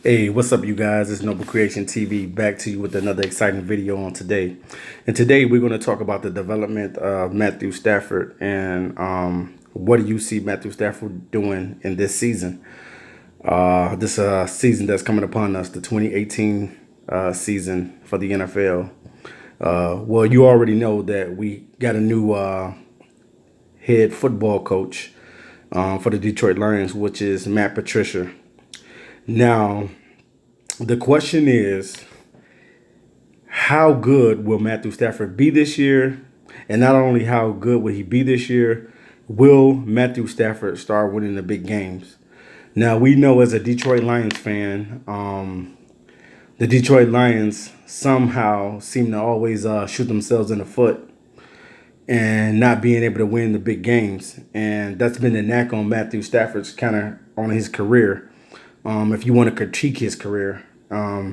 Hey, what's up, you guys? It's Noble Creation TV back to you with another exciting video on today. And today we're going to talk about the development of Matthew Stafford and what do you see Matthew Stafford doing in this season? This season that's coming upon us, the 2018 season for the NFL. Well, you already know that we got a new head football coach for the Detroit Lions, which is Matt Patricia. Now, the question is, how good will Matthew Stafford be this year? And not only how good will he be this year, will Matthew Stafford start winning the big games? Now, we know as a Detroit Lions fan, the Detroit Lions somehow seem to always shoot themselves in the foot and not being able to win the big games. And that's been the knack on Matthew Stafford's kind of on his career. If you want to critique his career,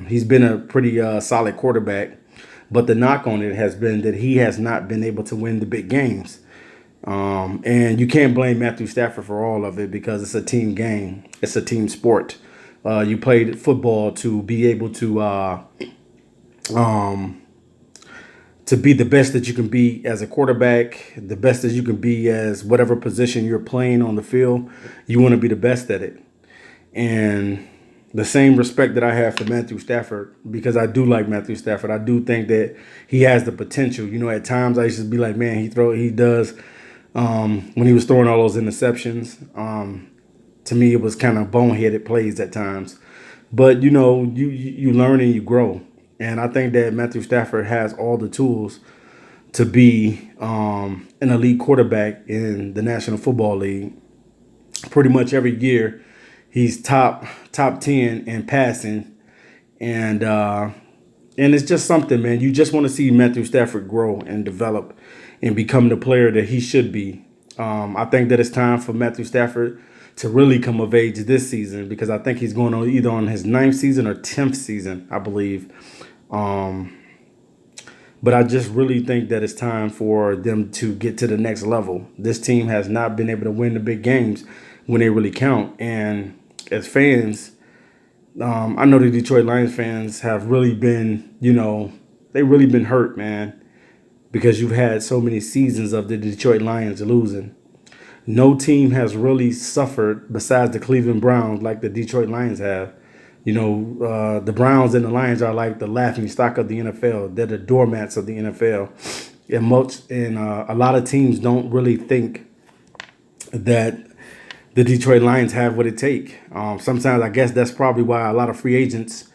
he's been a pretty solid quarterback, but the knock on it has been that he has not been able to win the big games. And you can't blame Matthew Stafford for all of it because it's a team game. It's a team sport. You played football to be able to be the best that you can be as a quarterback, the best that you can be as whatever position you're playing on the field. You want to be the best at it. And the same respect that I have for Matthew Stafford, because I do like Matthew Stafford. I do think that he has the potential. You know, at times I used to be like, man, he does. When he was throwing all those interceptions, to me, it was kind of boneheaded plays at times. But, you know, you learn and you grow. And I think that Matthew Stafford has all the tools to be an elite quarterback in the National Football League. Pretty much every year, he's top 10 in passing. And it's just something, man. You just want to see Matthew Stafford grow and develop and become the player that he should be. I think that it's time for Matthew Stafford to really come of age this season, because I think he's going on either on his 9th season or 10th season, I believe. But I just really think that it's time for them to get to the next level. This team has not been able to win the big games when they really count. And as fans, I know the Detroit Lions fans have really been, they've really been hurt, man, because you've had so many seasons of the Detroit Lions losing. No team has really suffered besides the Cleveland Browns like the Detroit Lions have. The Browns and the Lions are like the laughing stock of the NFL. They're the doormats of the NFL. And a lot of teams don't really think that the Detroit Lions have what it takes. Sometimes I guess that's probably why a lot of free agents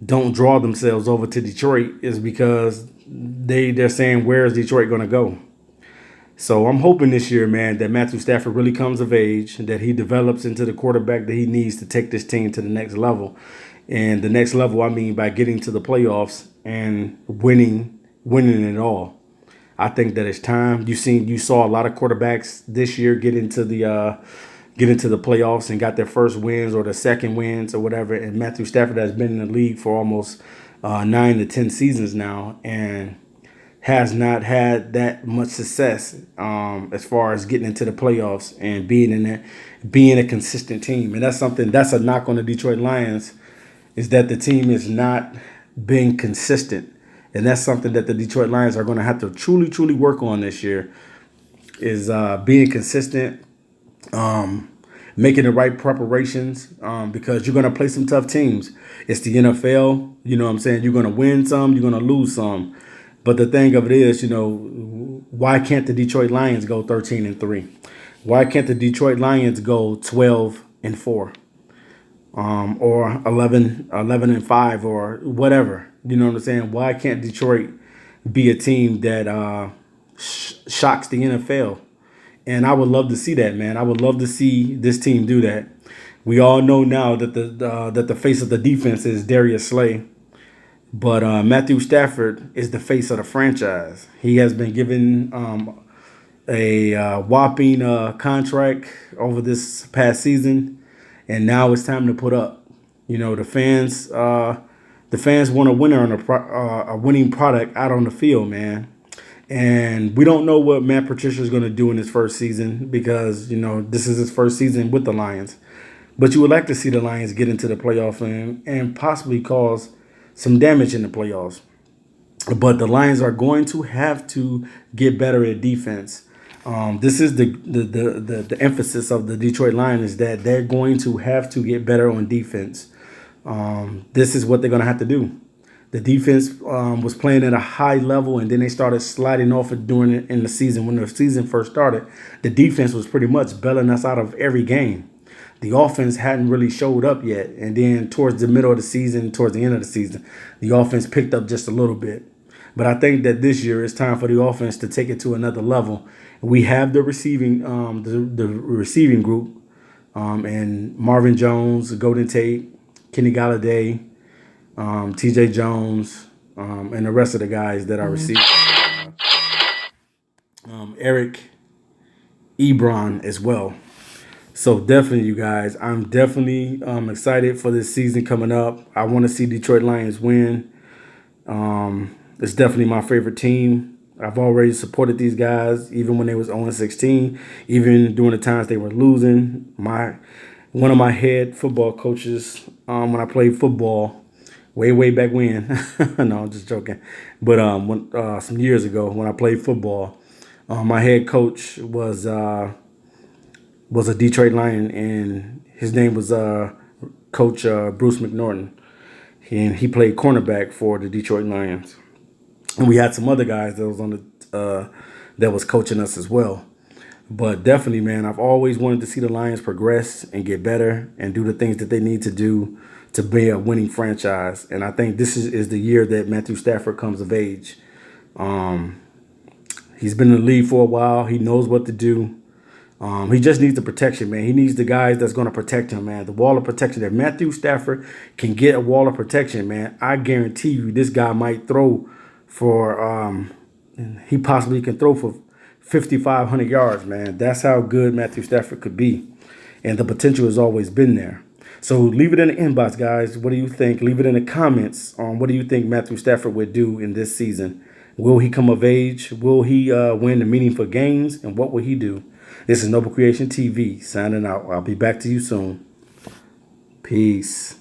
don't draw themselves over to Detroit, is because they're saying, where is Detroit going to go? So I'm hoping this year, man, that Matthew Stafford really comes of age, that he develops into the quarterback that he needs to take this team to the next level. And the next level, I mean, by getting to the playoffs and winning it all. I think that it's time. You saw a lot of quarterbacks this year get into the playoffs and got their first wins or their second wins or whatever. And Matthew Stafford has been in the league for almost 9 to 10 seasons now and has not had that much success as far as getting into the playoffs and being a consistent team. And that's a knock on the Detroit Lions, is that the team is not being consistent. And that's something that the Detroit Lions are going to have to truly, truly work on this year, is being consistent, making the right preparations, because you're going to play some tough teams. It's the NFL. You know what I'm saying? You're going to win some, you're going to lose some. But the thing of it is, why can't the Detroit Lions go 13-3? Why can't the Detroit Lions go 12-4? Or 11-5 or whatever? You know what I'm saying? Why can't Detroit be a team that shocks the NFL? And I would love to see that, man. I would love to see this team do that. We all know now that the face of the defense is Darius Slay. But Matthew Stafford is the face of the franchise. He has been given a whopping contract over this past season, and now it's time to put up. The fans want a winner on a winning product out on the field, man. And we don't know what Matt Patricia is going to do in his first season, because this is his first season with the Lions. But you would like to see the Lions get into the playoff and possibly cause some damage in the playoffs. But the Lions are going to have to get better at defense. This is the emphasis of the Detroit Lions, is that they're going to have to get better on defense. This is what they're going to have to do. The defense was playing at a high level, and then they started sliding off it during it in the season. When the season first started, the defense was pretty much bailing us out of every game. The offense hadn't really showed up yet, and then towards the middle of the season, towards the end of the season, the offense picked up just a little bit. But I think that this year it's time for the offense to take it to another level. We have the receiving the receiving group, and Marvin Jones, Golden Tate, Kenny Galladay, T.J. Jones, and the rest of the guys that are receiving. Eric Ebron as well. So definitely, you guys, I'm definitely excited for this season coming up. I want to see Detroit Lions win. It's definitely my favorite team. I've already supported these guys, even when they was 0-16, even during the times they were losing. One of my head football coaches, when I played football, way back when. No, I'm just joking. But some years ago, when I played football, my head coach was a Detroit Lion, and his name was Coach Bruce McNorton, and he played cornerback for the Detroit Lions. And we had some other guys that was on that was coaching us as well. But definitely, man, I've always wanted to see the Lions progress and get better and do the things that they need to do to be a winning franchise. And I think this is the year that Matthew Stafford comes of age. He's been in the league for a while. He knows what to do. He just needs the protection, man. He needs the guys that's going to protect him, man. The wall of protection. If Matthew Stafford can get a wall of protection, man, I guarantee you this guy might throw for he possibly can throw for 5,500 yards, man. That's how good Matthew Stafford could be. And the potential has always been there. So leave it in the inbox, guys. What do you think? Leave it in the comments on what do you think Matthew Stafford would do in this season. Will he come of age? Will he win the meaningful games? And what will he do? This is Noble Creation TV signing out. I'll be back to you soon. Peace.